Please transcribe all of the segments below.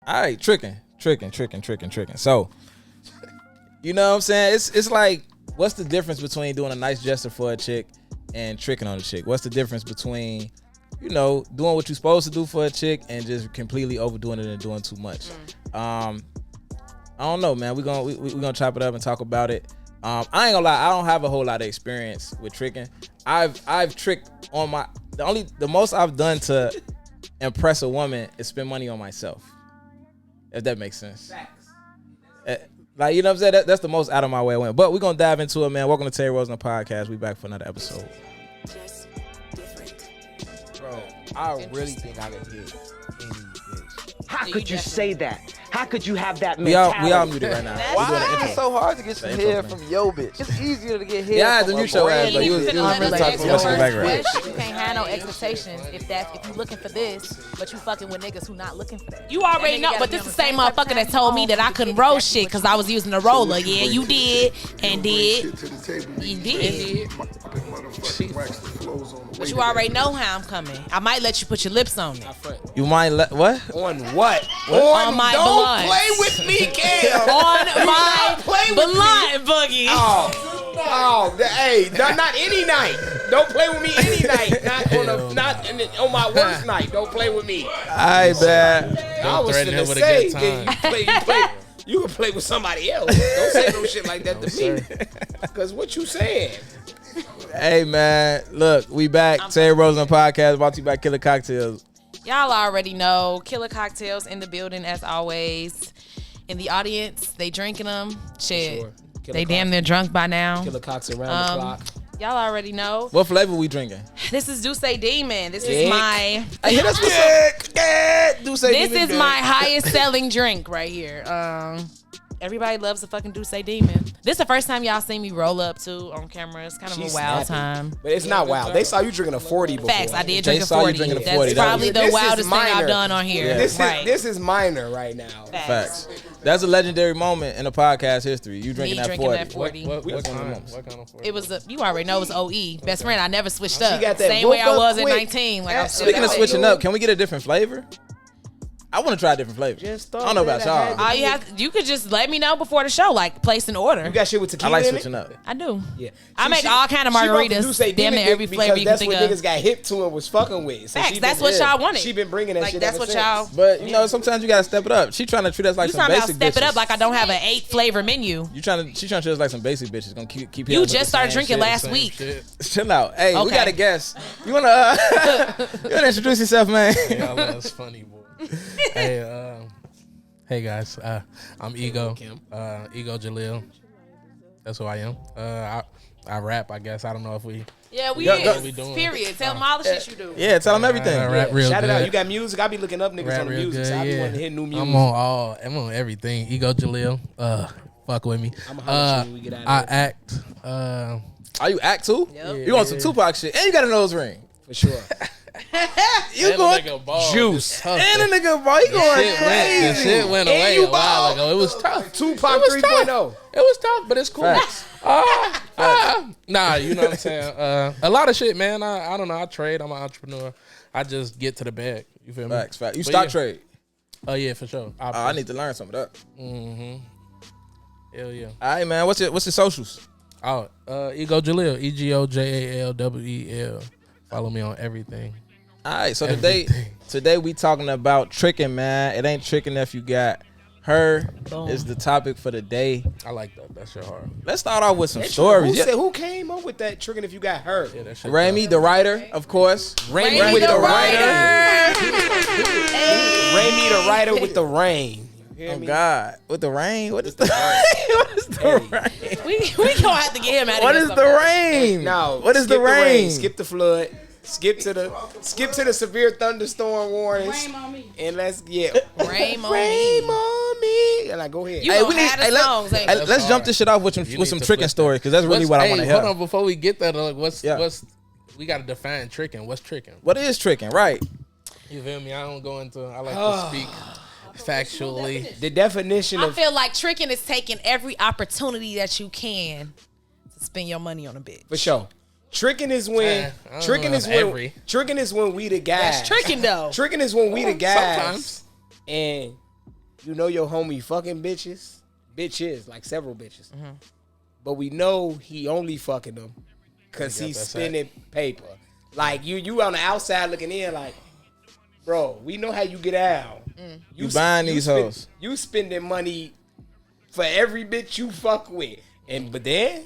All right, tricking. So, you know what I'm saying? It's like, what's the difference between doing a nice gesture for a chick and tricking on a chick? What's the difference between, you know, doing what you're supposed to do for a chick and just completely overdoing it and doing too much? I don't know, man. We're gonna chop it up and talk about it. I ain't gonna lie, I don't have a whole lot of experience with tricking. I've tricked on the most I've done to impress a woman is spend money on myself. If that makes sense. Like, you know what I'm saying? That's the most out of my way I went. But we're gonna dive into it, man. Welcome to Terry Rose on the podcast. We back for another episode. Bro, I really think I can hit any bitch. How could you say that? How could you have that mentality? We all muted right now. Why is it so hard to get some hair from yo bitch? It's easier to get hair from the new show ass, but you was talking too much in the background. You can't have no expectations if you looking for this, but you fucking with niggas who not looking for that. You already know, but this is the same motherfucker that told me that I couldn't roll shit because I was using a roller. Yeah, you did and did. You did. But you already know how I'm coming. I might let you put your lips on it. You might let what? On what? On my Don't blunt. play with me, Cam. On my blunt, Boogie. Hey, not any night. Don't play with me any night. On my worst night. Don't play with me. I bet. I was finna say, you can play with somebody else. Don't say no shit like that to me. Because what you saying? Hey, man. Look, we back. Terry Rose on the podcast, brought to you by Killer Cocktails. Y'all already know. Killer Cocktails in the building as always. In the audience, they drinking them. Shit. Sure. They damn near drunk by now. Killer Cocks around the clock. Y'all already know. What flavor we drinking? This is Douce Demon. This is my... Hey, that's what's up. This is my highest selling drink right here. Everybody loves the fucking Douce Demon. This is the first time y'all seen me roll up too on camera. It's kind of a wild time. But it's not wild. They saw you drinking a 40 before. Facts, I did drink a 40. That's probably the wildest thing I've done on here. Yeah. This is minor right now. Facts. That's a legendary moment in the podcast history. You drinking that 40. What kind of 40? It was you already know it was OE. Best friend, I never switched up. Got that same way I was quick. at 19. Like I'm still Speaking of switching up, can we get a different flavor? I want to try a different flavor. I don't know about y'all. All you could just let me know before the show, like place an order. You got shit with tequila I like in switching up. I do. Yeah. I make all kind of margaritas. Damn near every flavor you can think of. That's what niggas got hip to and was fucking with. So Facts, that's what y'all wanted. She been bringing that like, shit that's ever what since. y'all. But you know, sometimes you gotta step it up. She trying to treat us like some basic bitches. Step it up like I don't have an 8 flavor menu. She trying to treat us like some basic bitches. Gonna keep. You just started drinking last week. Chill out. Hey, we got a guest. You wanna introduce yourself, man? Yeah, that's funny, boy. Hey guys, I'm Ego. Ego Jalil. That's who I am. I rap, I guess. I don't know if we. Yeah, we is. Period. Tell them all the shit you do. Yeah, tell them everything. I rap real Shout good. it out. You got music. I be looking up niggas rap on the real music. Good, So I be yeah. wanting to hit new music. I'm on everything. Ego Jalil. Fuck with me. I'm holler when we get out of I here. act. Are you act too? Yep. You want some Tupac shit, and you got a nose ring. For sure. You going juice. and a nigga ball. You going crazy. The shit went away a while ago. It was tough. Tupac 3.0. It was tough, but it's cool. Facts. Nah, you know what I'm saying? A lot of shit, man. I don't know. I trade. I'm an entrepreneur. I just get to the bag. You feel me? Facts. You But stock yeah. trade. Oh, yeah, for sure. I need to learn some of that. Mm-hmm. Hell yeah. All right, man. What's your socials? Oh, Ego Jalil. EGOJALWEL. Follow me on everything. All right, so today we talking about tricking, man. It ain't tricking if you got her. Boom. Is the topic for the day. I like that. That shit hard. Let's start off with some stories. Who came up with that tricking if you got her? Yeah, that shit Remy, the writer, of course. Remy with the writer. Remy the writer with the rain. Oh God, with the rain. What is the what is the rain? We gonna have to get him out of What here. is the rain? No. What is the rain? Skip the flood. Skip to the severe thunderstorm warnings. Rain on me. And let's Rain on me. And I go ahead. You Hey, gonna have the songs, ain't you? let's jump this shit off with some tricking stories because that's really what I want to hear. Hold on, before we get there, like, what's we gotta define tricking. What's tricking? What is tricking, right? You feel me? I don't go into. I like to speak factually. The definition I of feel like tricking is taking every opportunity that you can to spend your money on a bitch. for sure. Tricking is when tricking is when we the guys. That's tricking though. Tricking is when we the guys. Sometimes. And you know your homie fucking bitches, like several bitches. But we know he only fucking them because he's spending paper. Like you on the outside looking in, like, bro, we know how you get out. You buying these hoes. You spending money for every bitch you fuck with, but then,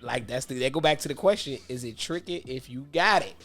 like they go back to the question: is it tricky if you got it?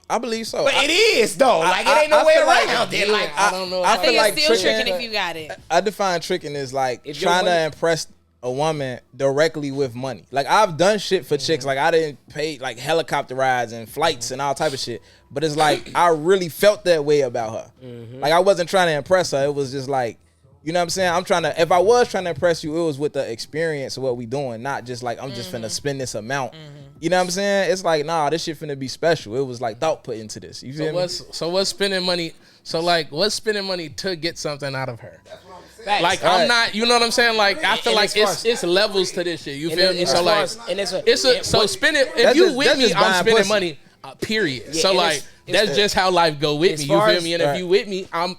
I believe so. But it is though. Like it ain't no way around it. Like I don't know. I think it's still tricking tricking if you got it. I define tricking as like trying to impress a woman directly with money. Like I've done shit for chicks. Like I didn't pay like helicopter rides and flights and all type of shit. But it's like I really felt that way about her. Like I wasn't trying to impress her. It was just like, you know what I'm saying? If I was trying to impress you, it was with the experience of what we doing, not just like I'm just finna spend this amount. You know what I'm saying? It's like, nah, this shit finna be special. It was like thought put into this. You feel me? So what's spending money? So like, what's spending money to get something out of her? That's what I'm saying. Like I'm not, you know what I'm saying? Like I feel like it's levels to this shit. You feel me? So like, so spending. If you with me, I'm spending money. Period. So like, that's just how life go with me. You feel me? And if you with me, I'm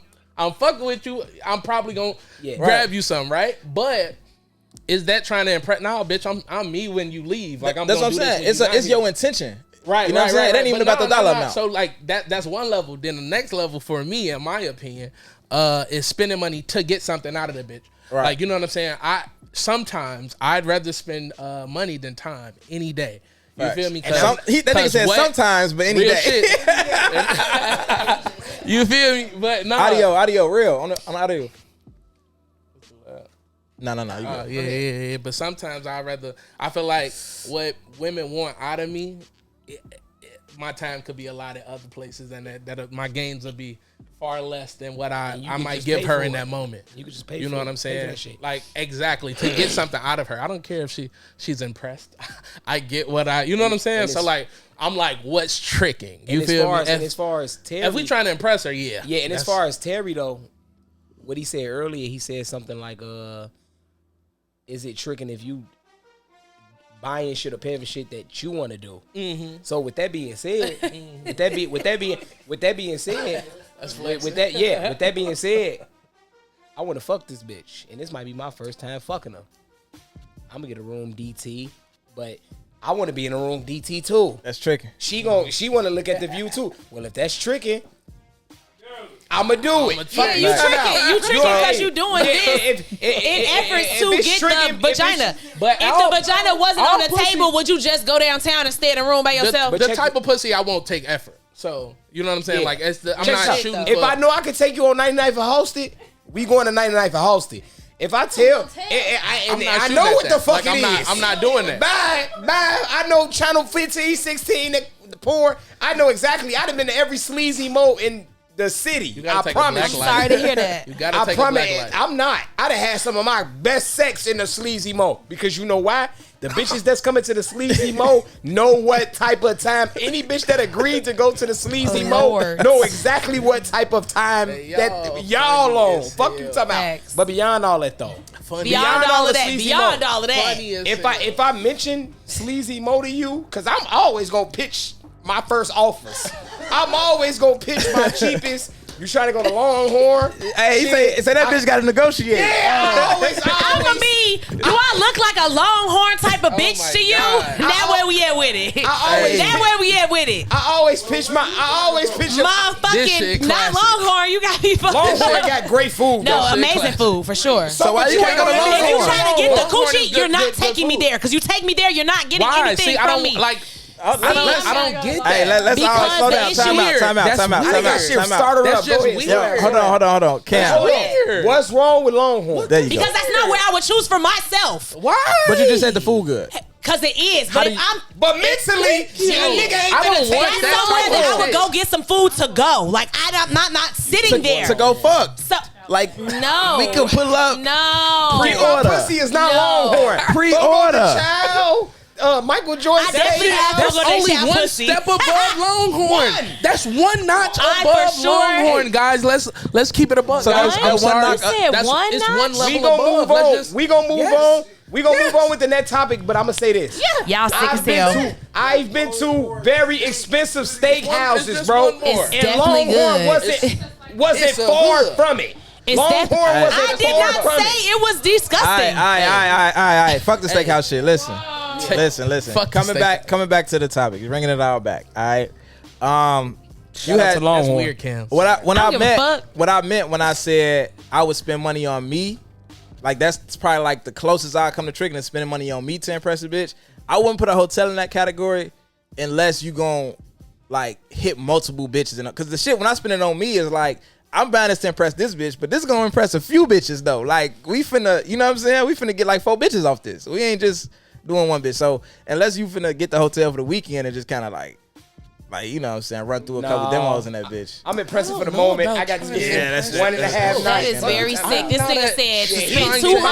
fucking with you. I'm probably gonna grab you something, right? But is that trying to impress? Nah, bitch. I'm me when you leave. Like that's what I'm saying. It's your intention, right? You know what I'm saying? It ain't even about the dollar amount. So like that's one level. Then the next level for me, in my opinion, is spending money to get something out of the bitch. Right. Like you know what I'm saying? Sometimes I'd rather spend money than time any day. You feel me? That nigga said sometimes, but any day. You feel me? But no. Audio, real on audio. No. Yeah. But sometimes I feel like what women want out of me, my time could be allotted other places, and that my gains will be far less than what I might give her in that moment. You could just pay. You know what I'm saying? Like exactly to get something out of her. I don't care if she's impressed. I get what you know what I'm saying. So like I'm like, what's tricking? You feel me? And as far as Terry, if we trying to impress her, yeah. And as far as Terry though, what he said earlier, he said something like, is it tricking if you buying shit or paying for shit that you want to do? So with that being said, with that being said, I want to fuck this bitch, and this might be my first time fucking her. I'm gonna get a room DT, but I want to be in a room DT too. That's tricking. She want to look at the view too. Well, if that's tricking, I'ma do it. Yeah, you tricking. You tricking because you doing this in efforts to get the vagina. But if the vagina wasn't on the table, would you just go downtown and stay in a room by yourself? The type of pussy I won't take effort. So you know what I'm saying? Like I'm not shooting. If I know I can take you on 99 for hosted, we going to 99 for hosted. If I tell, I know what the fuck it is. I'm not doing that. Bye. I know channel 15, 16, the poor. I know exactly. I'd have been to every sleazy mo in the city. I promise. I'm sorry to hear that. You gotta take a black light. I'm not. I'd have had some of my best sex in the sleazy mo, because you know why? The bitches that's coming to the sleazy mo know what type of time. Any bitch that agreed to go to the sleazy mo know exactly what type of time that y'all on. Fuck you talking about. But beyond all that though. Beyond all of that. If I mention sleazy mo to you, because I'm always gonna pitch my first offers. I'm always gonna pitch my cheapest. You trying to go to Longhorn? Hey, he say that bitch got to negotiate. Yeah, I'm gonna be. Do I look like a Longhorn type of bitch to you? That where we at with it. That where we at with it. I always pitch motherfucking not Longhorn. You got me fucking. Longhorn got great food. No, amazing food for sure. So why you can't go to Longhorn? If you trying to get the coochie, you're not taking me there, because you take me there, you're not getting anything from me. I don't get that. Hey, let's all slow down. Time out. That's just weird. Hold on. Cam. Weird. What's wrong with Longhorn? There you go. Because that's not where I would choose for myself. Why? But you just said the food good. Because it is. But mentally, a nigga ain't gonna take that's somewhere that I would go get some food to go. Like I'm not sitting there to go fuck. So like no, we could pull up. No, pre-order. Pussy is not Longhorn. Pre-order. Michael Jordan. That's only one step above Longhorn. That's one notch above Longhorn, guys. Let's keep it above. So that's one notch. It's one level above. We gonna move on. We gonna move on with the next topic, but I'm gonna say this. Yeah. Y'all sick as hell. I've been to very expensive steakhouses, bro. It's and definitely Longhorn good. wasn't far from it. Longhorn was I did not say it was disgusting. All right. Fuck the steakhouse shit. Listen. Fuck Coming back to the topic. You're bringing it all back. All right. You had that's weird, Cam. What I meant when I said I would spend money on me, like that's probably like the closest I come to Trickin' is spending money on me to impress a bitch. I wouldn't put a hotel in that category unless you gon' like hit multiple bitches, because the shit when I spend it on me is like I'm buying this to impress this bitch, but this is gonna impress a few bitches though. Like we finna, you know what I'm saying? We finna get like 4 bitches off this. We ain't just doing one bitch. So unless you finna get the hotel for the weekend and just kind of like you know what I'm saying, run through a couple demos in that bitch. I'm impressing for the moment. I got this bitch 1.5 nights. That is very sick. This nigga said to spend $200,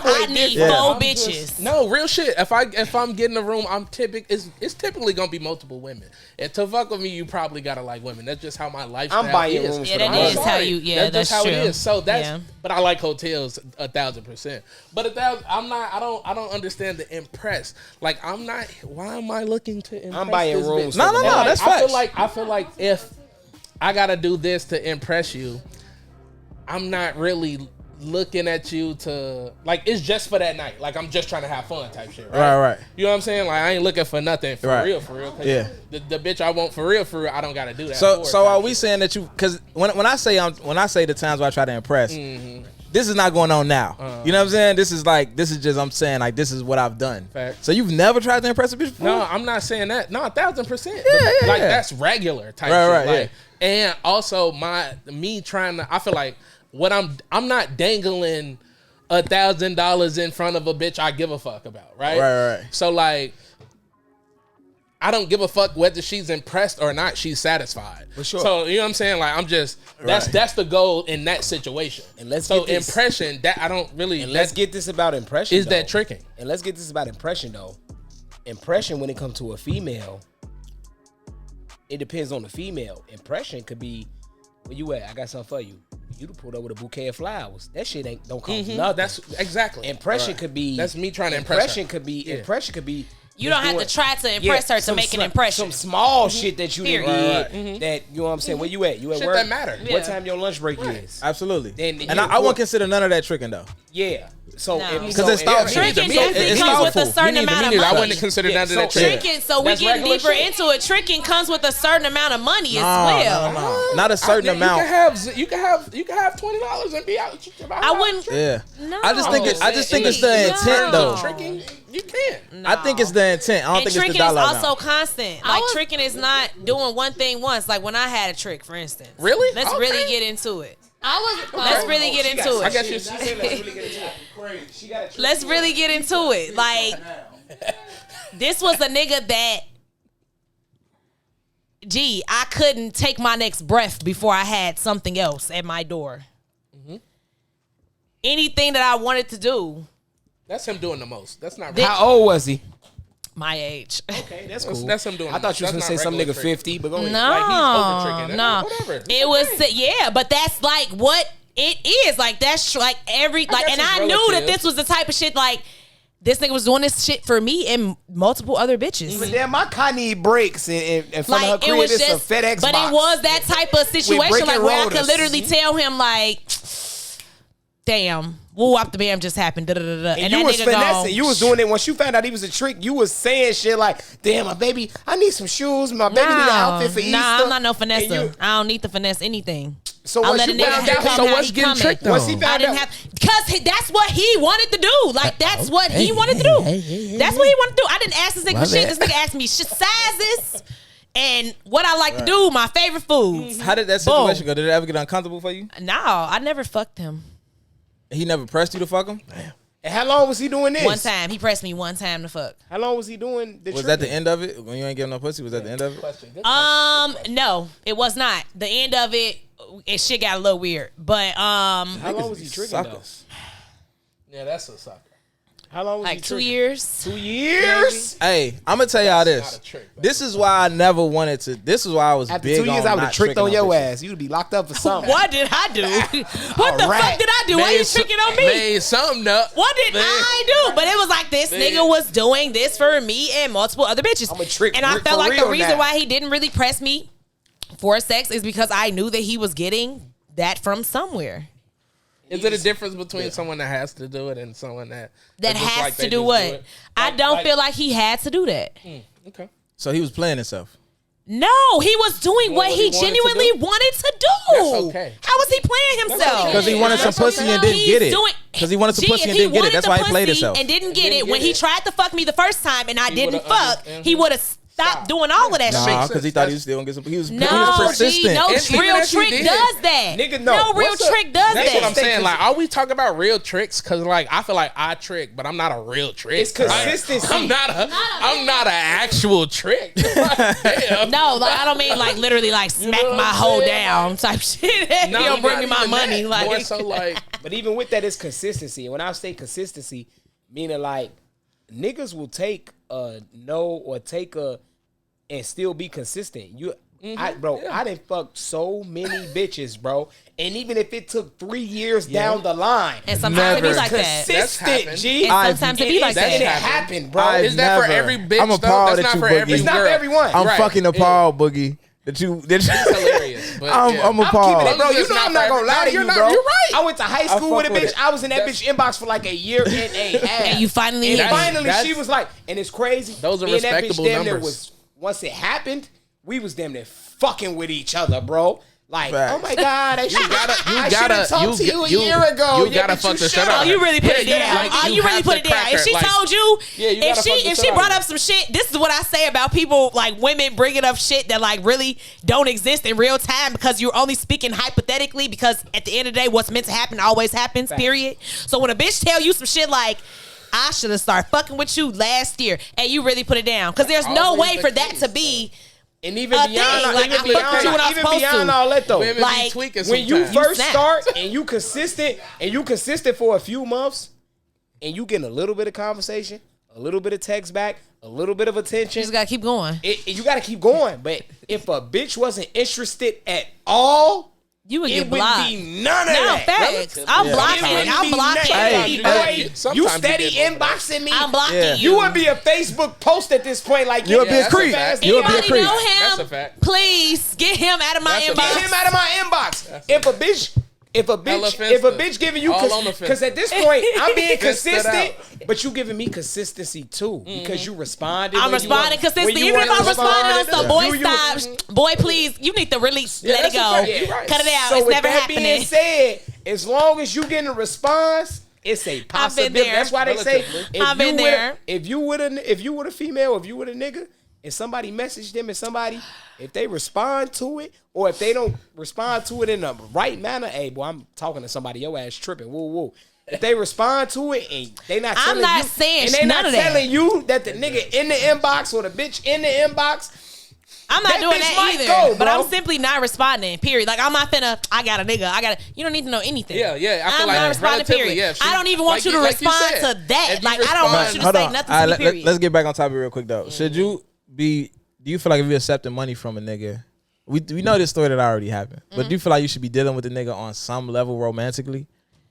I need 4 bitches. No, real shit. If I'm getting a room, it's typically gonna be multiple women. And to fuck with me, you probably gotta like women. That's just how my lifestyle is. I'm buying rooms. Yeah, that is how you. Yeah, that's just true. how it is. So that's. But I like hotels 1,000%. But I don't understand the impress. Like I'm not. Why am I looking to impress? I'm buying this rooms. Bitch? No, that's facts. I feel like if I gotta do this to impress you, I'm not really looking at you to like. It's just for that night. Like I'm just trying to have fun type shit. Right. You know what I'm saying? Like I ain't looking for nothing for real. Yeah. The bitch I want for real, I don't gotta do that. So are we saying that you? Because when I say the times where I try to impress, this is not going on now. You know what I'm saying? This is just I'm saying like this is what I've done. Fact. So you've never tried to impress a bitch before? No, I'm not saying that. No, 1,000%. Yeah. Like that's regular type Right, shit. Like, and also me trying to. I feel like what I'm not dangling $1,000 in front of a bitch I give a fuck about. Right. So like. I don't give a fuck whether she's impressed or not. She's satisfied. For sure. So you know what I'm saying? Like I'm just that's the goal in that situation. And let's so get this, impression that I don't really. And let's get this about impression. Is that tricking? And let's get this about impression though. Impression when it comes to a female, it depends on the female. Impression could be, where you at? I got something for you. You done pulled up with a bouquet of flowers. That shit don't cost nothing. That's exactly. Impression could be. That's me trying to impress her. Impression could be. You don't have to try to impress her to make an impression. Some small shit that you did that, you know what I'm saying? Where you at? You at shit work? That matter. What time your lunch break is? Absolutely. Then I won't consider none of that tricking though. Yeah. So because it's thoughtful. Tricking definitely comes with a certain amount of money. I wouldn't consider none of that tricking. So we getting deeper into it. Tricking comes with a certain amount of money as well. No. Not a certain amount. You can have $20 and be out. I wouldn't. Yeah. No. I just think it's the intent though. Tricking, you can't. I think it's the intent. I don't think it's the dollar amount. Tricking is also constant. Like tricking is not doing one thing once. Like when I had a trick, for instance. Really? Let's really get into it. Let's really get into it. I guess you Let's really get into it. Like, this was a nigga that, I couldn't take my next breath before I had something else at my door. Anything that I wanted to do. That's him doing the most. That's not. How old was he? My age. Okay, that's cool. That's him doing. I thought you was gonna say some nigga 50, but go ahead. No, like he's over no. Whatever. It was but that's like what it is. Like that's like and I knew that this was the type of shit like this nigga was doing this shit for me and multiple other bitches. But damn, my car need brakes in front of her crib. It's a FedEx but box. It was that type of situation like where rotors. I could literally tell him like, damn. Woo, up the bam just happened. Da, da, da, da. And you was finessing. You was doing it. Once you found out he was a trick, you was saying shit like, damn, my baby, I need some shoes. My baby need an outfit for Easter. Nah, I'm not no finesser. I don't need to finesse anything. So I'll let a nigga come how he coming. Once he found out. Because that's what he wanted to do. Like, that's what he wanted to do. That's what he wanted to do. I didn't ask this nigga for shit. This nigga asked me sizes and what I like to do, my favorite foods. How did that situation go? Did it ever get uncomfortable for you? No, I never fucked him. He never pressed you to fuck him? Damn. And how long was he doing this? One time. He pressed me one time to fuck. How long was he doing the Was that the end of it? When you ain't getting no pussy, was that the end of it? No, it was not. The end of it, shit got a little weird. But how long was he tricking though? Yeah, that's a sucker. How long was like he 2 tricking? years. 2 years? Hey, I'm gonna tell y'all this. Trick, this is why I never wanted to. This is why I was After big 2 years, on I would have not tricked tricking on your bitches. ass. You'd be locked up for something. What did I do? What the fuck did I do? Why you tricking on me? Made something up. What did I do? But it was like this nigga was doing this for me and multiple other bitches. I'm a trick. And I felt like the reason now. why he didn't really press me for sex is because I knew that he was getting that from somewhere. Is it a difference between someone that has to do it and someone that has like to do what? I don't feel like he had to do that. Okay. So he was playing himself. No, he was doing what he genuinely wanted to do. That's okay. How was he playing himself? Because he wanted some pussy and didn't get it. Because he wanted some pussy and didn't get it. That's why he played himself. And didn't get it. When he tried to fuck me the first time and I didn't fuck, he would have stopped doing all of that shit. Nah, because he thought he was still gonna get some. He was persistent. No real trick does that. Nigga, no real trick does that. That's what I'm saying. Like, are we talking about real tricks? Because like, I feel like I trick, but I'm not a real trick. It's consistency. I'm not an actual trick. Like, damn. No, like I don't mean like literally like smack my hoe down type shit. He don't bring me my money. Like, more so like. But even with that, it's consistency. And when I say consistency, meaning like niggas will take a no or take a and still be consistent. I done fucked so many bitches, bro. And even if it took 3 years down the line, and sometimes it be like that. Consistent, G. And sometimes it be like that. It happened, bro. Is that for every bitch? I'm appalled That's at not you, for Boogie. every It's not girl. for everyone. I'm fucking appalled, Boogie. That you. It's hilarious. But I'm I'm appalled. keeping it, bro. You know I'm not gonna lie to you, bro. You're right. I went to high school with a fuck with bitch. it. I was in that bitch inbox for like a year and a half. And you finally hit me. finally she was like, and it's crazy. Those are me and that bitch respectable damn near numbers. was once it happened, we was damn near fucking with each other, bro. Like, Facts. oh my God, I should gotta- have talked to you a year ago. you Yeah, gotta bitch, fuck the shit shut out up. Oh, you really put it Yeah, down. like, Oh, you you really have put to it down. crack If her, she like- told you, Yeah, you gotta fuck the if shit she out brought of up some shit, this is what I say about people like women bringing up shit that like really don't exist in real time because you're only speaking hypothetically because at the end of the day, what's meant to happen always happens. Period. So when a bitch tell you some shit like, I should have started fucking with you last year, and you really put it down because there's no Always way the for that case, to be. And even A beyond, thing, like, I fucked with you when I was even supposed beyond to. all that though, Women Like, be tweaking when you sometimes. first snap. start and you consistent for a few months, and you getting a little bit of conversation, a little bit of text back, a little bit of attention, You just gotta keep going. you got to keep going. But if a bitch wasn't interested at all, You would it get would blocked. be none of No, that. facts. I'm It blocking. wouldn't I'm be blocking. nothing. Hey, Boy, hey, sometimes you you steady get over inboxing me. I'm blocking Yeah. you. You would be a Facebook post at this point. Like, You would be a that's a creep. fact. You would be a Anybody creep. know him? That's a fact. Please get him out of my That's a inbox. fact. Get him out of my inbox. If a bitch giving you All on the because fence. at this point I'm being Fist it consistent, but you giving me consistency too because you responded. I'm when you responding want- consistently. when you Even if want I'm to responding on respond. some boy You- stop, boy, please, you need to really let it that's a go. fact. Yeah, right. Cut it out. So It's with never that happening. being said, as long as you getting a response, it's a possibility. there. That's why they say Relatively. I've been there. if you with a female, if you with a nigga, and somebody messaged them, and somebody, if they respond to it, or if they don't respond to it in the right manner, hey boy, I'm talking to somebody, your ass tripping, woo woo. If they respond to it and they not telling not you, saying and they none not of that. telling you that the nigga in the inbox or the bitch in the inbox, I'm not that doing bitch that might either. go, but bro. I'm simply not responding. Period. Like I'm not finna. I got a nigga. You don't need to know anything. Yeah. I feel I'm like not responding. relatively, Period. yeah, if she- I don't even want like you to you- like you respond said, to that. if you Like I don't want respond- you to Hold say on. nothing All to me. right, Period. let's get back on topic real quick though. Should you be? Do you feel like if you're accepting money from a nigga? We know this story that already happened, but do you feel like you should be dealing with the nigga on some level romantically?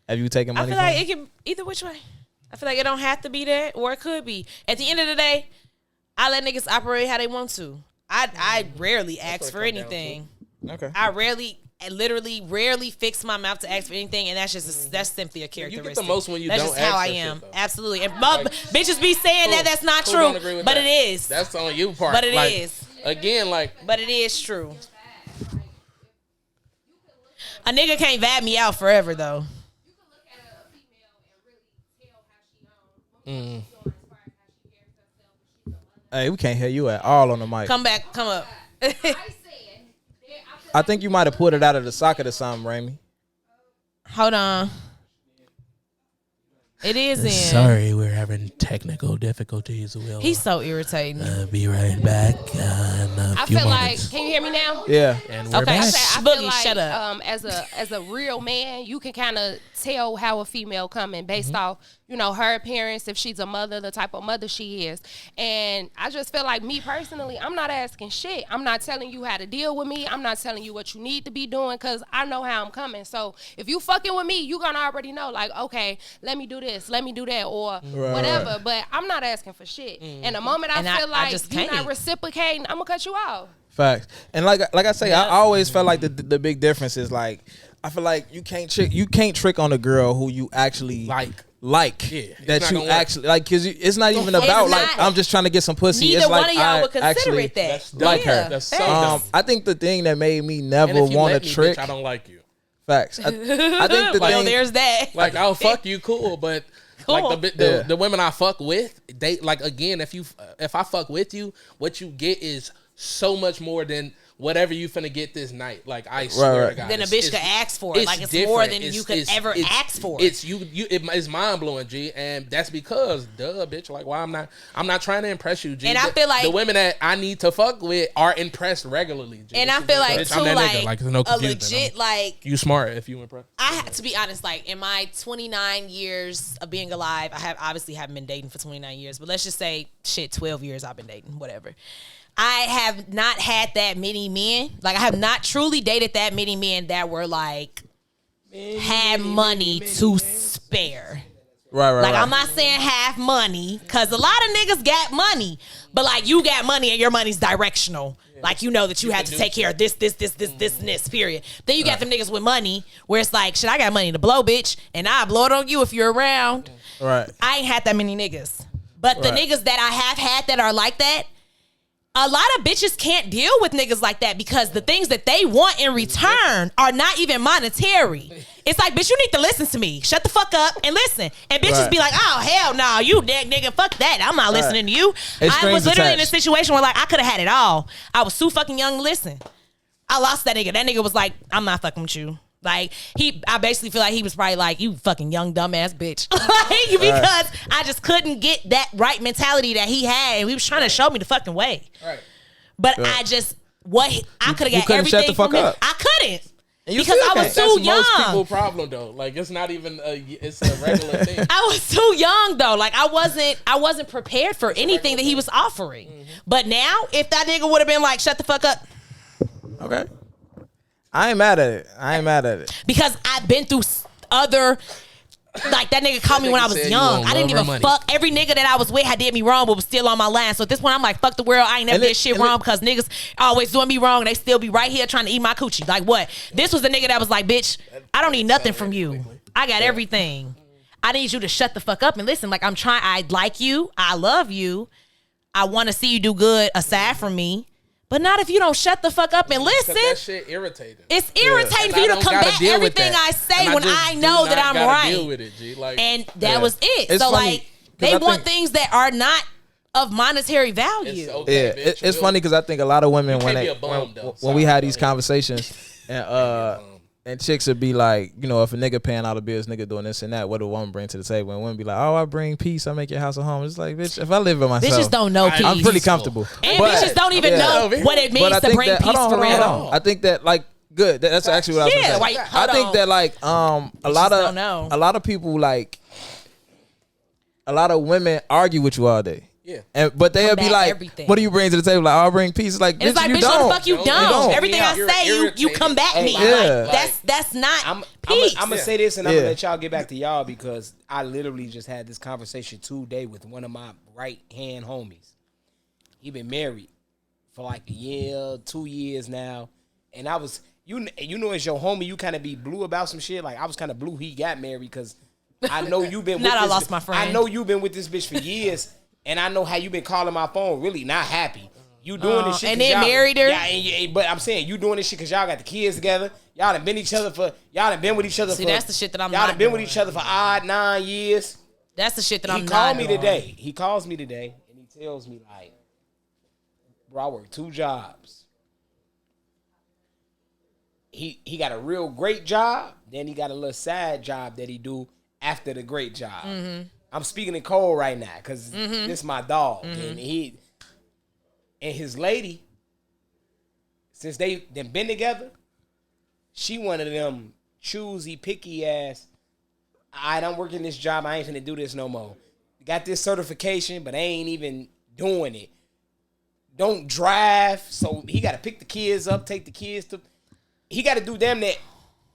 Have you taken I money feel from like him? it can either which way. I feel like it don't have to be that, or it could be. At the end of the day, I let niggas operate how they want to. I rarely ask for anything. Okay. I literally rarely fix my mouth to ask for anything, and that's simply a You characteristic. get the most when you that's don't just how ask I for am. shit, though. Absolutely. And bitches be saying Cool. that's not Cool, true, don't agree with but that. it is. That's on you part. But it Like, is. Again, like But it is true. A nigga can't vat me out forever though. Hey, we can't hear you at all on the mic. Come back, come up. I think you might have pulled it out of the socket or something, Raimi. Hold on. It is in. sorry, we're having technical difficulties. We'll He's so irritating. be right back in a I few feel like, moments. can you hear me now? Yeah. And we're Okay. I back. said, I Boogie, feel like, shut up. as a real man, you can kind of tell how a female coming based off, her appearance, if she's a mother, the type of mother she is. And I just feel like me personally, I'm not asking shit. I'm not telling you how to deal with me. I'm not telling you what you need to be doing because I know how I'm coming. So if you fucking with me, you gonna already know, like, okay, let me do this, let me do that, or whatever. But I'm not asking for shit. And the moment I And I feel like just you're not can't. reciprocating, I'm gonna cut you off. Facts. And like I say, I always felt like the big difference is like I feel like you can't trick on a girl who you actually like. That you actually like, because it's not even about like I'm just trying to get some pussy. Neither it's like one of y'all would consider it that. That's like her. That's so dumb. I think the thing that made me never want to trick. Bitch, I don't like you. Facts. I think the Well, thing. there's that. Like I'll fuck you, cool, but like the women I fuck with, they like again. If I fuck with you, what you get is so much more than whatever you finna get this night. Like I swear to God, then a bitch could ask for it. Like it's more than you could ever ask for. It's mind blowing, G, and that's because bitch. Like why I'm not trying to impress you, G. And I feel like the women that I need to fuck with are impressed regularly, G. And I feel like bitch, too, like there's no a confusion. legit like you smart if you impressed. to be honest, like in my 29 years of being alive, I haven't been dating for 29 years, but let's just say 12 years I've been dating, whatever. I have not had that many men. Like I have not truly dated that many men that were like had money to spare. Right. Like I'm not saying half money, cause a lot of niggas got money, but like you got money and your money's directional. Like you know that you have to take care of this, and this, period. Then you got them niggas with money where it's like, shit, I got money to blow, bitch, and I'll blow it on you if you're around. Right. I ain't had that many niggas. But the niggas that I have had that are like that, a lot of bitches can't deal with niggas like that because the things that they want in return are not even monetary. It's like, bitch, you need to listen to me. Shut the fuck up and listen. And bitches be like, oh, hell no, you dead nigga, fuck that. I'm not listening to you. I was literally in a situation where like I could have had it all. I was too fucking young to listen. I lost that nigga. That nigga was like, I'm not fucking with you. Like I basically feel like he was probably like, you fucking young dumbass bitch, like, because I just couldn't get that right mentality that he had, and he was trying to show me the fucking way. Right. But I just I could have got everything from him. I couldn't. Because I was too young. Most people problem though. Like it's not even it's a regular thing. I was too young though. Like I wasn't prepared for anything that he was offering. Mm-hmm. But now, if that nigga would have been like, shut the fuck up. Okay. I ain't mad at it. Because I've been through other, like that nigga called me when I was young. I didn't give a fuck. Every nigga that I was with had did me wrong, but was still on my line. So at this point, I'm like, fuck the world. I ain't never did shit wrong because niggas always doing me wrong. And they still be right here trying to eat my coochie. Like what? This was the nigga that was like, bitch, I don't need nothing from you. I got everything. I need you to shut the fuck up and listen. Like I like you. I love you. I want to see you do good aside from me. But not if you don't shut the fuck up and listen. That shit irritating. It's irritating for you to combat everything I say when I know that I'm right. Deal with it, G. Like, and that was it. It's so funny, like they want things that are not of monetary value. It's okay, bitch. It's funny because I think a lot of women when we had these conversations and chicks would be like, you know, if a nigga paying all the bills, nigga doing this and that, what do a woman bring to the table? And women be like, oh, I bring peace, I make your house a home. It's like, bitch, if I live by myself, bitches don't know peace. I'm pretty comfortable. And bitches don't even know what it means to bring peace for real. I think that like good. That's actually what I was saying. I think that like a lot of people like a lot of women argue with you all day. Yeah, but they'll be like, everything. "What do you bring to the table?" Like, I'll bring peace. It's like, it's like, bitch, what the fuck you don't? Everything I say, you combat me. Yeah. Like, that's not peace. I'm gonna say this, and I'm gonna let y'all get back to y'all because I literally just had this conversation today with one of my right hand homies. He been married for like a year, 2 years now, and I was, you know, as your homie, you kind of be blue about some shit. Like I was kind of blue. He got married because I know you've been. I lost my friend. I know you've been with this bitch for years. And I know how you been calling my phone really not happy. You doing this shit. And then married her? Yeah, but I'm saying you doing this shit because y'all got the kids together. Y'all done been with each other for that's the shit that I'm y'all not done been doing. with each other for odd 9 years. That's the shit that I'm not doing. He calls me today and he tells me like, bro, I work 2 jobs. He got a real great job, then he got a little side job that he do after the great job. Mm-hmm. I'm speaking in code right now because this is my dog. And and his lady, since they been together, she one of them choosy, picky ass, I'm working this job, I ain't finna do this no more. Got this certification, but I ain't even doing it. Don't drive, so he got to pick the kids up, take the kids to, he got to do them that,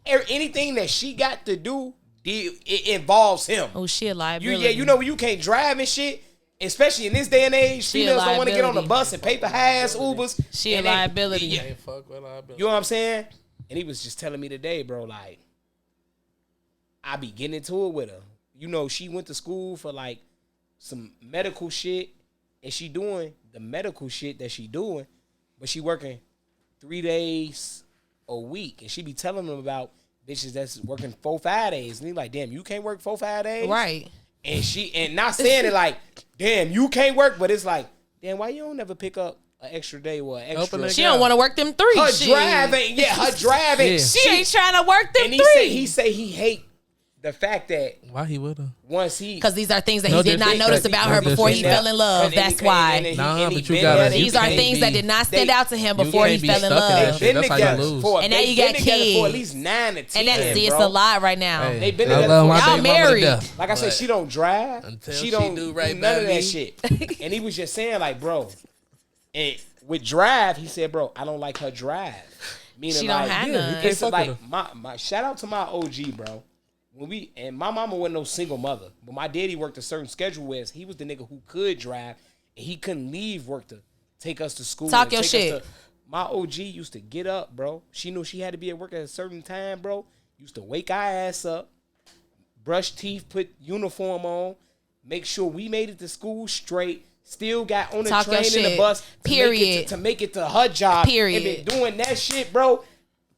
anything that she got to do, it involves him. Oh, she a liability. You know when you can't drive and shit, especially in this day and age, females don't want to get on the bus and pay for ass Ubers. She a liability. You know what I'm saying? And he was just telling me today, bro, like, I be getting into it with her. You know, she went to school for like some medical shit, and she doing the medical shit that she doing, but she working 3 days a week, and she be telling them about bitches that's working 4-5 days, and he like, damn, you can't work 4-5 days, Right? And not saying it like, damn, you can't work, but it's like, damn, why you don't never pick up an extra day or an extra? She don't want to work them 3. Her drive ain't, her drive ain't. She ain't trying to work them and 3. he say he hate the fact that Why he would have? once he, Because these are things that he did not notice about her before he fell in love. That's why. But you gotta. These are things that did not stand out to him before he fell in love. That's how you lose. And now you got kids for at least 9 to 10. And that's it's a lot right now. Hey, They've been I together love my for y'all baby mama to married. death, like I said, but she don't drive. until She she don't do do right none by of me. that shit. And he was just saying, like, bro, and with drive, he said, bro, I don't like her drive. Meaning, She don't like, have none. It's like my shout out to my OG, bro. And my mama wasn't no single mother, but my daddy worked a certain schedule where he was the nigga who could drive, and he couldn't leave work to take us to school. Talk and your take shit. us to, my OG used to get up, bro. She knew she had to be at work at a certain time, bro. Used to wake our ass up, brush teeth, put uniform on, make sure we made it to school straight. Still got on the Talk your train and the shit. bus. Period. To make it to her job. Period. And been doing that shit, bro,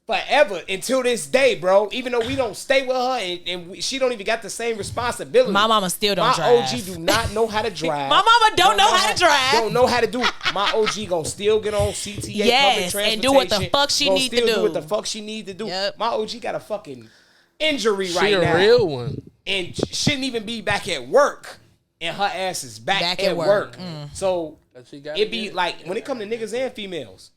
forever until this day, bro. Even though we don't stay with her and she don't even got the same responsibility. My mama still don't my drive. OG do not know how to drive. My mama don't know how to drive. Don't know how to do. My OG gonna still get on CTA public Yes, transportation and do what the fuck she gonna need to still do. what the fuck she need to do. Yep. My OG got a fucking injury She right a now. real one. And shouldn't even be back at work. And her ass is back at work. So it be like, when it come to niggas and females,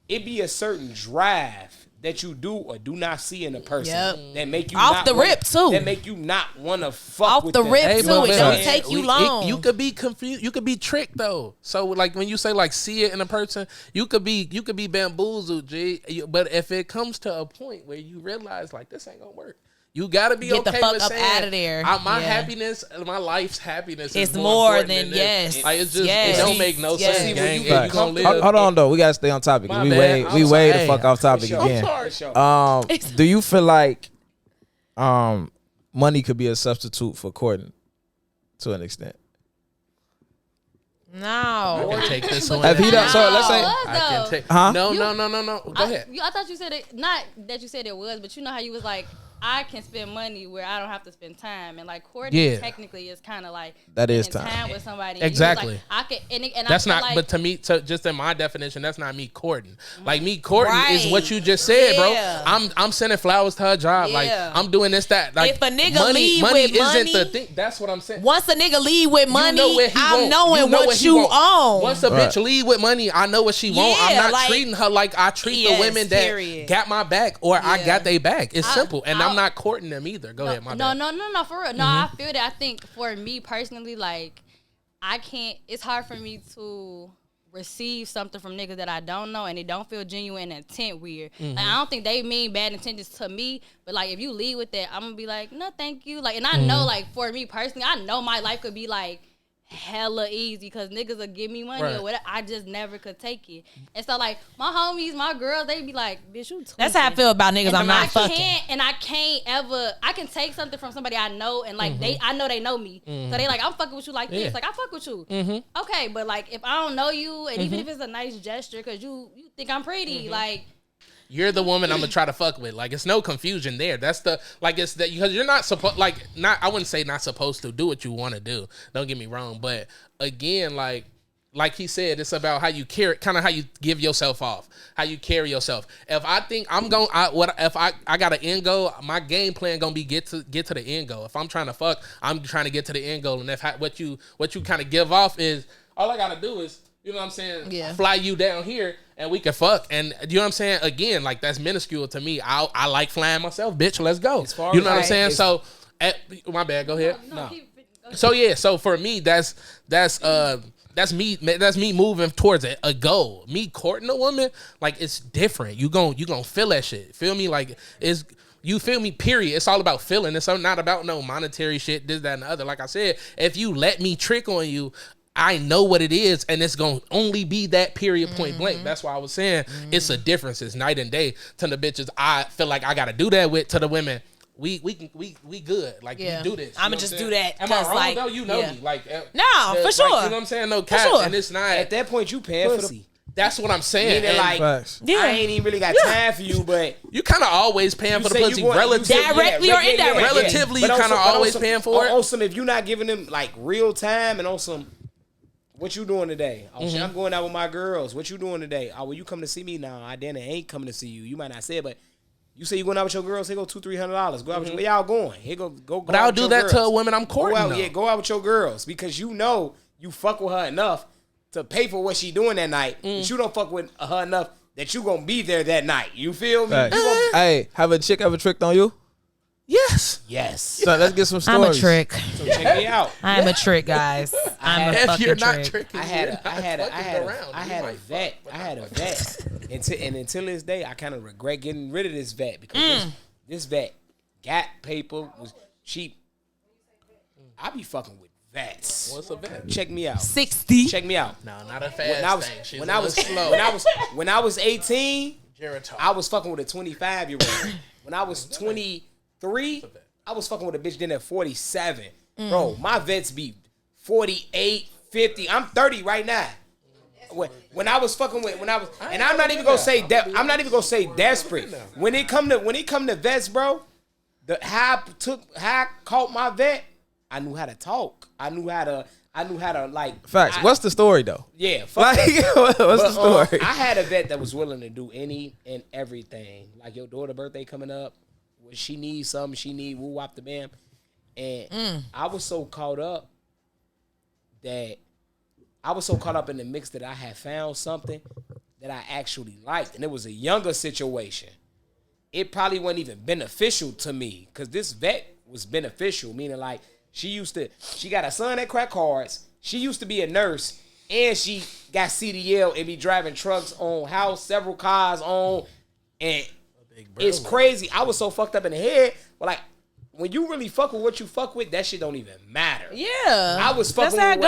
it be a certain drive that you do or do not see in a person that make you off not the wanna, rip too. That make you not want to fuck Off with the them. rip Hey, too. but It don't man, take you long. You could be confused. You could be tricked though. So like when you say like see it in a person, you could be bamboozled, G. But if it comes to a point where you realize like this ain't gonna work, you gotta be Get the okay fuck with up saying, outta there. My Yeah. happiness, my life's happiness It's is more important than this. yes. Like it's just Yes. it don't make no Yes. sense, gang. See, If when you gonna live, Hold on though, we gotta stay on topic. My We bad. way I'm we way the sorry. fuck off topic For sure. again. For sure. Do you feel like money could be a substitute for courting to an extent? No. I can take this one. If he don't, so let's say, I can take. Huh? No. Go ahead. I thought you said it. Not that you said it was, but you know how you was like, I can spend money where I don't have to spend time, and like courting Yeah. technically is kind of like That is spending time. with somebody. Exactly. And he was like, I can, and That's I feel not, like, but to me, just in my definition, that's not me courting. Like me courting is Right. what you just said, Yeah. bro. I'm sending flowers to her job. Yeah. Like I'm doing this, that. Like If a nigga money, leave money with isn't the money- thing. That's what I'm saying. Once a nigga leave with money, You know what he I'm want. knowing You know what he you want. own. Once a bitch leave with money, I know what she want. I'm Yeah, not like- treating her like I treat Yes, the women that period. got my back or I Yeah. got they back. It's simple, and I'm I'll- not courting them either. Go ahead, my bad. No, for real. No, I feel that. I think for me personally, like, I can't. It's hard for me to receive something from niggas that I don't know and it don't feel genuine and intent weird. Like, I don't think they mean bad intentions to me, but like if you leave with that, I'm gonna be like, no, thank you. Like, and I know, like, for me personally, I know my life could be like hella easy because niggas will give me money Right. or whatever. I just never could take it. And so like my homies, my girls, they be like, bitch, you tweaking. That's how I feel about niggas And I'm not I fucking. I can't ever. I can take something from somebody I know, and like I know they know me, so they like, I'm fucking with you like Yeah. this. Like I fuck with you. Okay, but like if I don't know you, and even if it's a nice gesture, cause you think I'm pretty, like You're the woman I'm gonna try to fuck with. Like it's no confusion there. That's the like it's that because you're not supposed I wouldn't say not supposed to do what you want to do. Don't get me wrong, but again, like he said, it's about how you carry, kind of how you give yourself off, how you carry yourself. If I think I'm going, if I got an end goal, my game plan gonna be get to the end goal. If I'm trying to fuck, I'm trying to get to the end goal, and if what you kind of give off is all I gotta do is. You know what I'm saying? Yeah. Fly you down here and we can fuck. And you know what I'm saying? Again, like that's minuscule to me. I like flying myself, bitch. Let's go. You know what I'm saying? So, my bad. Go ahead. no. So yeah. So for me, that's me moving towards a goal. Me courting a woman, like it's different. You gon' feel that shit. Feel me? Like it's. You feel me? Period. It's all about feeling. It's not about no monetary shit, this, that, and the other. Like I said, if you let me trick on you, I know what it is, and it's gonna only be that period point blank. That's why I was saying it's a difference. It's night and day. To the bitches, I feel like I gotta do that with. To the women, we good. Like we do this. I'ma just do that. Am I wrong? Like, though? You know me. Like no, for sure. You know what I'm saying? No cap, sure. and it's not. At that point, you paying for the. That's what I'm saying. Meaning, like, I ain't even really got time for you, but you kind of always paying for the pussy, directly or indirectly. Relatively, you kind of always paying for it. On some, if you're not giving them like real time, and on some, what you doing today? Oh shit, I'm going out with my girls. What you doing today? Oh, well, you come to see me now? I then ain't coming to see you. You might not say it, but you say you going out with your girls. Here go $200-$300. Go out with your, where y'all going? Here go. But I'll do that to a woman I'm courting. Go out with your girls because you know you fuck with her enough to pay for what she doing that night, but you don't fuck with her enough that you gonna be there that night. You feel me? Hey, have a chick ever tricked on you? Yes. So let's get some stories. I'm a trick. So check me out. I'm a trick, guys. I'm a fucking trick. Tricking, I had a vet. And until this day, I kind of regret getting rid of this vet because this vet got paper, was cheap. I be fucking with vets. What's a vet? Check me out. 60. Check me out. No, not a fast thing. When I was 18, I was fucking with a 25-year-old. When I was 23, I was fucking with a bitch then at 47. Bro, my vets be 48, 50. I'm 30 right now. When I was fucking with, and I'm not even gonna say desperate. When it come to vets, bro, how I caught my vet, I knew how to talk. I knew how to like. Facts. What's the story though? Yeah. What's the story? I had a vet that was willing to do any and everything. Like your daughter's birthday coming up, when she needs something, she need woo wop the bam, and I was so caught up in the mix that I had found something that I actually liked, and it was a younger situation. It probably wasn't even beneficial to me because this vet was beneficial, meaning like. She got a son that crack cards. She used to be a nurse, and she got CDL and be driving trucks on house, several cars on, and it's crazy. I was so fucked up in the head, but like when you really fuck with what you fuck with, that shit don't even matter. Yeah, I was fucking with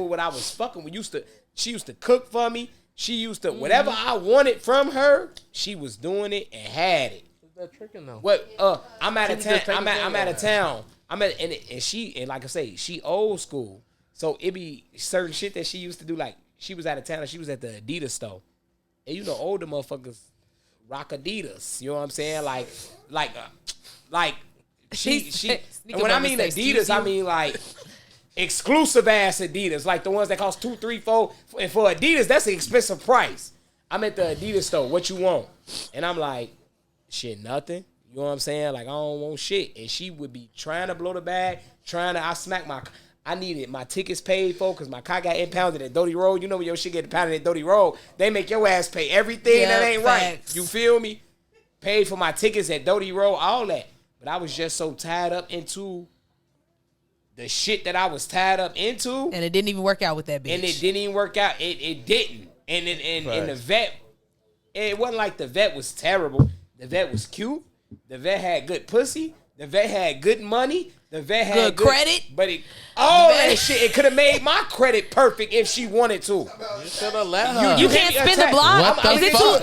what I was fucking with. She used to cook for me. She used to whatever I wanted from her, she was doing it and had it. Is that tricking though? What? I'm out of town. I'm out of town. And like I say, she old school. So it be certain shit that she used to do. Like she was out of town and she was at the Adidas store. And you know, older motherfuckers rock Adidas. You know what I'm saying? Like she. And when I mean Adidas, I mean like exclusive ass Adidas, like the ones that cost $2, $3, $4. And for Adidas, that's an expensive price. I'm at the Adidas store. What you want? And I'm like, shit, nothing. You know what I'm saying? Like, I don't want shit. And she would be trying to blow the bag, I needed my tickets paid for because my car got impounded at Doty Road. You know when your shit get impounded at Doty Road, they make your ass pay everything that ain't right. You feel me? Paid for my tickets at Doty Road, all that. But I was just so tied up into the shit that I was tied up into. And it didn't even work out with that bitch. And it didn't even work out. It didn't. And the vet, it wasn't like the vet was terrible. The vet was cute. The vet had good pussy. The vet had good money. The vet had good credit. But that shit, it could have made my credit perfect if she wanted to. You should have let her. You can't spin the block. Is it too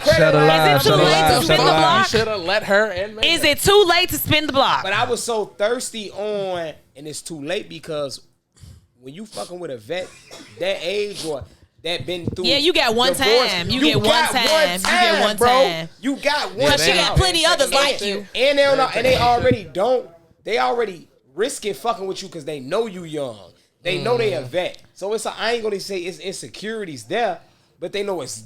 late to spin the block? You should have let her and Is it too late to spin the block? But I was so thirsty on, and it's too late because when you fucking with a vet that age or that been through. Yeah, you got one divorce, time. You get one time, bro. You got one time. But you got plenty others like you. And they already risking fucking with you because they know you young. They know they a vet. So I ain't gonna say it's insecurities there, but they know it's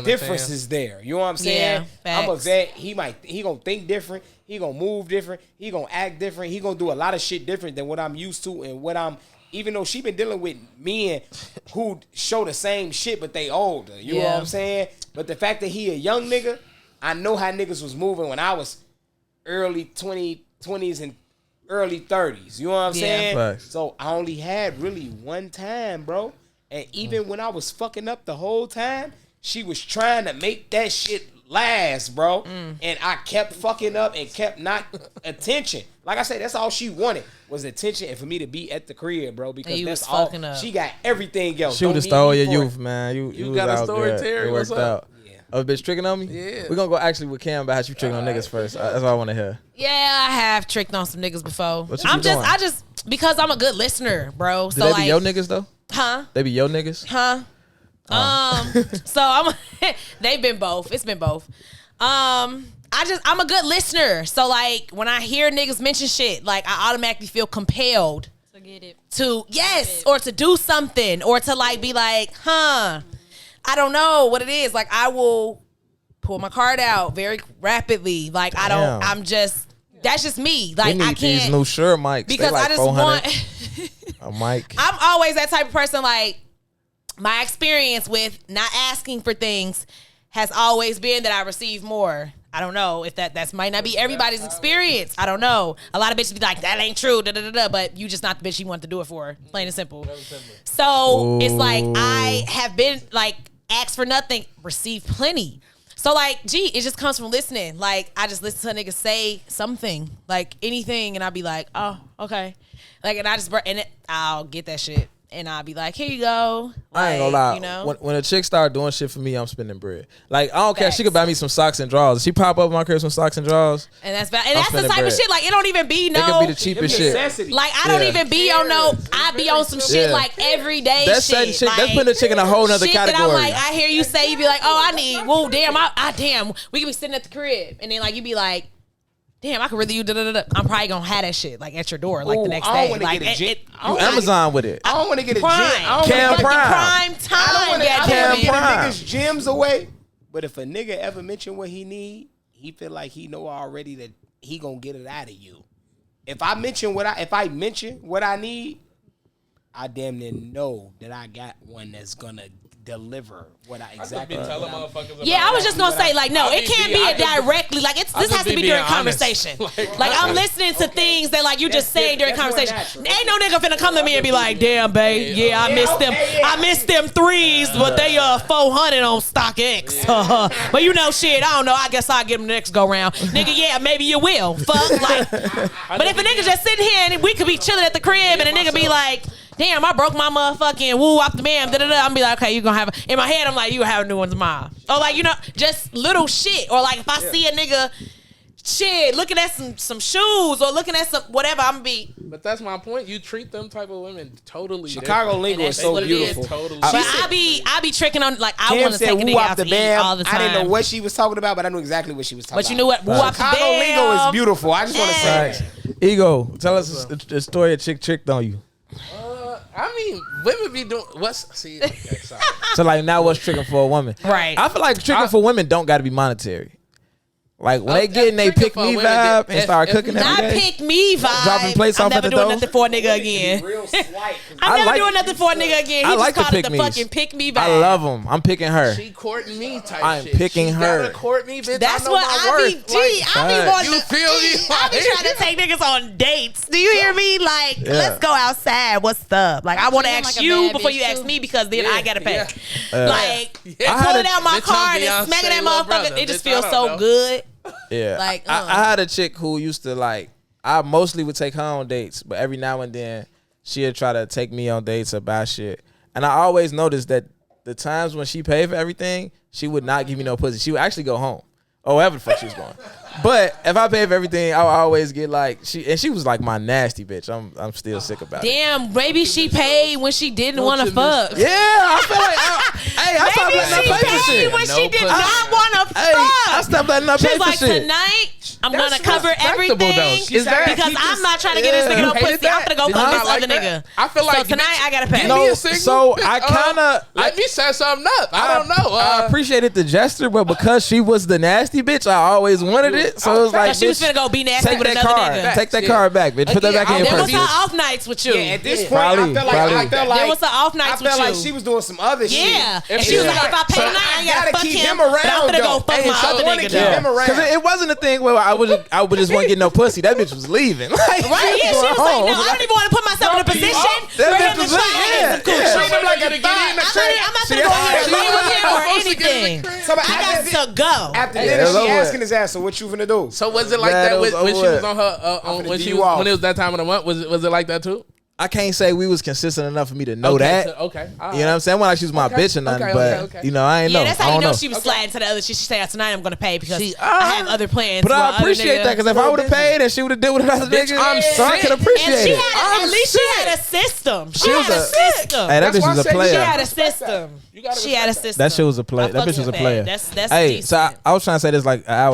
differences there. You know what I'm saying? Yeah, I'm a vet. He gonna think different. He gonna move different. He gonna act different. He gonna do a lot of shit different than what I'm used to and what I'm. Even though she been dealing with men who show the same shit, but they older. You know what I'm saying? But the fact that he a young nigga, I know how niggas was moving when I was early 20s and early 30s. You know what I'm saying? Right. So I only had really one time, bro. And even when I was fucking up the whole time, she was trying to make that shit last, bro. And I kept fucking up and kept not attention. Like I said, that's all she wanted was attention and for me to be at the crib, bro. Because that's all. She got everything else. She would have stole your youth, man. You got was a out story, good. Terry. It worked What's up? out. Oh, bitch tricking on me? Yeah. We're gonna go actually with Cam about how you tricking on niggas first. That's what I want to hear. Yeah, I have tricked on some niggas before. What you be doing? I just because I'm a good listener, bro. Do So they like, be your niggas though? Huh? They be your niggas? Huh? So I'm they've been both. It's been both. I'm a good listener. So like when I hear niggas mention shit, like I automatically feel compelled to get it. Or to do something or to like be like, I don't know what it is. Like I will pull my card out very rapidly. Like that's just me. Like we need I can't these new Shure mics because like I just 400 want a mic. I'm always that type of person. Like my experience with not asking for things has always been that I receive more. I don't know if that might not be everybody's experience. I don't know. A lot of bitches be like, that ain't true, but you just not the bitch you want to do it for. Plain and simple. So it's like I have been like asked for nothing, received plenty. So like, it just comes from listening. Like I just listen to a nigga say something, like anything, and I'll be like, oh, okay. Like I'll get that shit. And I'll be like, here you go. Like, I ain't gonna lie. You know? When a chick start doing shit for me, I'm spending bread. Like I don't care. She could buy me some socks and drawers. She pop up in my crib some socks and drawers. And that's bad. And that's the type of shit. Like it don't even be It could be the cheapest shit. Like I don't even be on I be on some shit like every day. That's shit. Shit. Like, That's putting a chick in a whole nother shit category. That I'm like, I hear you say, you be like, oh, I need. Whoa, damn, damn. We could be sitting at the crib, and then like you be like, damn, I could really use I'm probably gonna have that shit like at your door like the next day. Like you Amazon with it. I don't want to get a gym. Cam Prime time. I don't want to get Prime. niggas gyms away. But if a nigga ever mention what he need, he feel like he know already that he gonna get it out of you. If I mention what I need, I damn near know that I got one that's gonna deliver what I exactly. Yeah, I was just gonna say like no, it can't be directly like this has to be during conversation. Like I'm listening to things that like you just saying during conversation. Ain't no nigga finna come to me and be like, damn, babe, yeah, I missed them. I missed them threes, but they 400 on StockX. But you know shit, I don't know. I guess I'll get them the next go round, nigga. Yeah, maybe you will. Fuck like. But if a nigga just sitting here and we could be chilling at the crib and a nigga be like, damn, I broke my motherfucking woo off the man. I'm be like, okay, you gonna have in my head. I'm like, you gonna have new ones tomorrow. Or like, you know, just little shit. Or like, if I see a nigga, shit, looking at some shoes or looking at some whatever, I'm gonna be. But that's my point. You treat them type of women totally. Chicago lingo is so beautiful. Totally. But I be tricking on like I want to take a nigga out to eat all the time. I didn't know what she was talking about, but I knew exactly what she was talking about. But you knew what? Woo off the Chicago lingo is beautiful. I just want to say that. Ego, tell us the story a chick tricked on you. I mean, women be doing okay, sorry. So like now what's tricking for a woman? Right. I feel like tricking for women don't got to be monetary. Like when they get in they pick me vibe and start cooking every not day. Pick me vibe. Dropping plates off at the door. I'm never doing nothing for a nigga again. I'm never doing nothing for a nigga again. He just called it the fucking pick me vibe. I love them. I'm picking her. She courting me type I'm shit. picking her. Gotta court me, bitch. That's I know what my I be. worth. I be wanting you to feel me? I be trying to take niggas on dates. Do you hear me? Like, let's go outside. What's up? Like, I want to ask you before you ask me because then I gotta pay. Like, pulling out my card and smacking that motherfucker. It just feels so good. Yeah, like I had a chick who used to like. I mostly would take her on dates, but every now and then she'd try to take me on dates or buy shit. And I always noticed that the times when she paid for everything, she would not give me no pussy. She would actually go home, or wherever the fuck she was going. But if I paid for everything, I would always get like she was like my nasty bitch. I'm still sick about it. Damn, maybe she paid when she didn't want to fuck. Yeah, I feel like I stopped letting her pay for shit. When she did not want to fuck. I stopped letting her pay She's for like, shit. Tonight I'm gonna cover everything Is that because I'm not trying to get this nigga no pussy. I'm gonna go fuck this other nigga. I feel like so tonight I gotta pay. No, so I kind of let me set something up. I don't know. I appreciated the gesture, but because she was the nasty bitch, I always wanted it. So it was like, she was finna go be nasty with another nigga. Take that card back, bitch. Put that back in your There purse. was her off nights with you. Yeah, at this point, I felt like there was her off nights with you. I felt like she was doing some other shit. Yeah, and she was like, if I pay tonight, I gotta fuck keep him. him around. But I'm gonna go fuck my other nigga. Because it wasn't a thing where I would just want to get no pussy. That bitch was leaving. Like, right? Yeah, she was like, no, I don't even want to put myself in a position for him to try and get some cool shit. I'm not gonna go here and lay with him or anything. listen. I got to go. After dinner, she asking his ass, so what you finna do? So was it like that when she was on her when it was that time of the month? Was it like that too? I can't say we was consistent enough for me to know that. Okay. You know what I'm saying? When like she was my bitch or nothing, but you know, I ain't know. Yeah, that's how you know she was sliding to the other shit. She said, tonight I'm gonna pay because I have other plans. But I appreciate that because if I would have paid and she would have did with another nigga, I could appreciate it. At least she had a system. She had a system. Hey, that bitch was a player. She had a system. She had a system. That shit was a play. That bitch was a player. That's hey, decent. so I was trying to say this like an hour